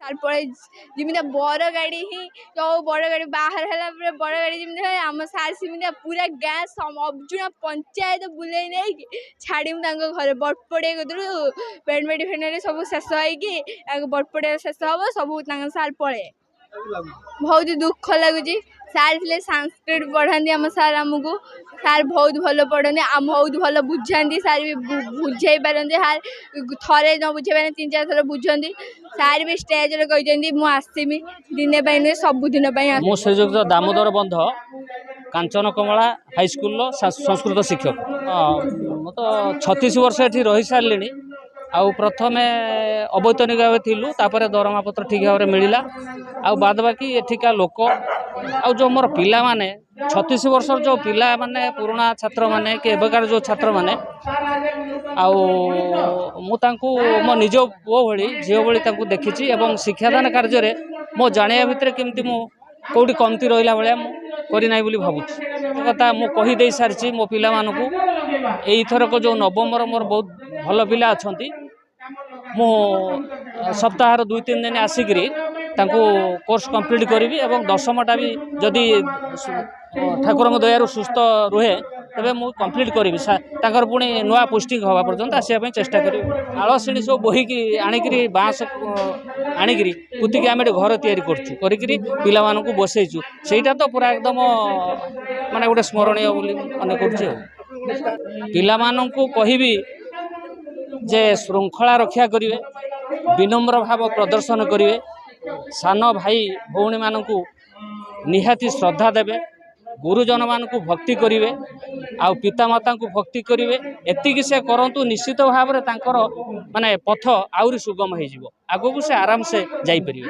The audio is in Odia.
তারপরে যেমিতি বড় গাড়ি হি বড় গাড়ি বাহার হলা বড় গাড়ি যেমিতি হয় আম সার সেমিতি পুরা গাঁ অবজুনা পঞ্চায়েত বুলাই নেই ছাড়িমু তাঙ্ক ঘরে বটপড়িয়া কদু ବେଡମେଡି ଫେଡମେଡି ସବୁ ଶେଷ ହେଇକି ବଟପଡ଼ିଆ ଶେଷ ହବ ସବୁ ତାଙ୍କ ସାର୍ ପଳେଇ ବହୁତ ଦୁଃଖ ଲାଗୁଛି। ସାର୍ ଥିଲେ ସାଂସ୍କ୍ରିଟ ପଢ଼ାନ୍ତି ଆମ ସାର୍ ଆମକୁ ସାର୍ ବହୁତ ଭଲ ପଢ଼ନ୍ତି ଆମ ବହୁତ ଭଲ ବୁଝାନ୍ତି ସାର୍ ବି ବୁଝେଇ ପାରନ୍ତି ସାର୍ ଥରେ ନ ବୁଝେଇ ପାରନ୍ତି 3-4 ଥର ବୁଝନ୍ତି ସାର୍ ବି ଷ୍ଟେଜରେ କହିଛନ୍ତି ମୁଁ ଆସିମି ଦିନେ ପାଇଁ ନୁହେଁ ସବୁଦିନ ପାଇଁ ମୁଁ ଶ୍ରୀଯୁକ୍ତ ଦାମୋଦର ବନ୍ଧ କାଞ୍ଚନ କମଳା ହାଇସ୍କୁଲର ସଂସ୍କୃତ ଶିକ୍ଷକ। ମୁଁ ତ 36 ବର୍ଷ ଏଠି ରହି ସାରିଲିଣି। ଆଉ ପ୍ରଥମେ ଅବୈତନିକ ଭାବେ ଥିଲୁ ତାପରେ ଦରମା ପତ୍ର ଠିକ୍ ଭାବରେ ମିଳିଲା। ଆଉ ବାଦ ବାକି ଏଠିକା ଲୋକ ଆଉ ଯେଉଁ ମୋର ପିଲାମାନେ 36 ବର୍ଷର ଯେଉଁ ପିଲାମାନେ ପୁରୁଣା ଛାତ୍ରମାନେ କି ଏବେକାର ଯେଉଁ ଛାତ୍ରମାନେ ଆଉ ମୁଁ ତାଙ୍କୁ ମୋ ନିଜ ପୁଅ ଭଳି ଝିଅ ଭଳି ତାଙ୍କୁ ଦେଖିଛି ଏବଂ ଶିକ୍ଷାଦାନ କାର୍ଯ୍ୟରେ ମୋ ଜାଣିବା ଭିତରେ କେମିତି ମୁଁ କେଉଁଠି କମତି ରହିଲା ଭଳିଆ ମୁଁ କରିନାହିଁ ବୋଲି ଭାବୁଛି। କଥା ମୁଁ କହିଦେଇ ସାରିଛି ମୋ ପିଲାମାନଙ୍କୁ। ଏଇଥରକ ଯେଉଁ ନବମର ମୋର ବହୁତ ଭଲ ପିଲା ଅଛନ୍ତି ମୁଁ ସପ୍ତାହର 2-3 ଦିନ ଆସିକରି ତାଙ୍କୁ କୋର୍ସ କମ୍ପ୍ଲିଟ୍ କରିବି ଏବଂ ଦଶମଟା ବି ଯଦି ଠାକୁରଙ୍କ ଦୟାରୁ ସୁସ୍ଥ ରୁହେ ତେବେ ମୁଁ କମ୍ପ୍ଲିଟ୍ କରିବି। ତାଙ୍କର ପୁଣି ନୂଆ ପୋଷ୍ଟିଂ ହେବା ପର୍ଯ୍ୟନ୍ତ ଆସିବା ପାଇଁ ଚେଷ୍ଟା କରିବି। ଆଳସିଣି ସବୁ ବୋହିକି ଆଣିକିରି ବାଁଶ ଆଣିକିରି ପୁତିକି ଆମେ ଏଠି ଘର ତିଆରି କରୁଛୁ କରିକିରି ପିଲାମାନଙ୍କୁ ବସେଇଛୁ। ସେଇଟା ତ ପୁରା ଏକଦମ ମାନେ ଗୋଟେ ସ୍ମରଣୀୟ ବୋଲି ମନେ କରୁଛି। ଆଉ ପିଲାମାନଙ୍କୁ କହିବି ଯେ ଶୃଙ୍ଖଳା ରକ୍ଷା କରିବେ, ବିନମ୍ର ଭାବ ପ୍ରଦର୍ଶନ କରିବେ, ସାନ ଭାଇ ଭଉଣୀମାନଙ୍କୁ ନିହାତି ଶ୍ରଦ୍ଧା ଦେବେ, ଗୁରୁଜନମାନଙ୍କୁ ଭକ୍ତି କରିବେ ଆଉ ପିତାମାତାଙ୍କୁ ଭକ୍ତି କରିବେ। ଏତିକି ସେ କରନ୍ତୁ ନିଶ୍ଚିତ ଭାବରେ ତାଙ୍କର ମାନେ ପଥ ଆହୁରି ସୁଗମ ହେଇଯିବ, ଆଗକୁ ସେ ଆରାମସେ ଯାଇପାରିବେ।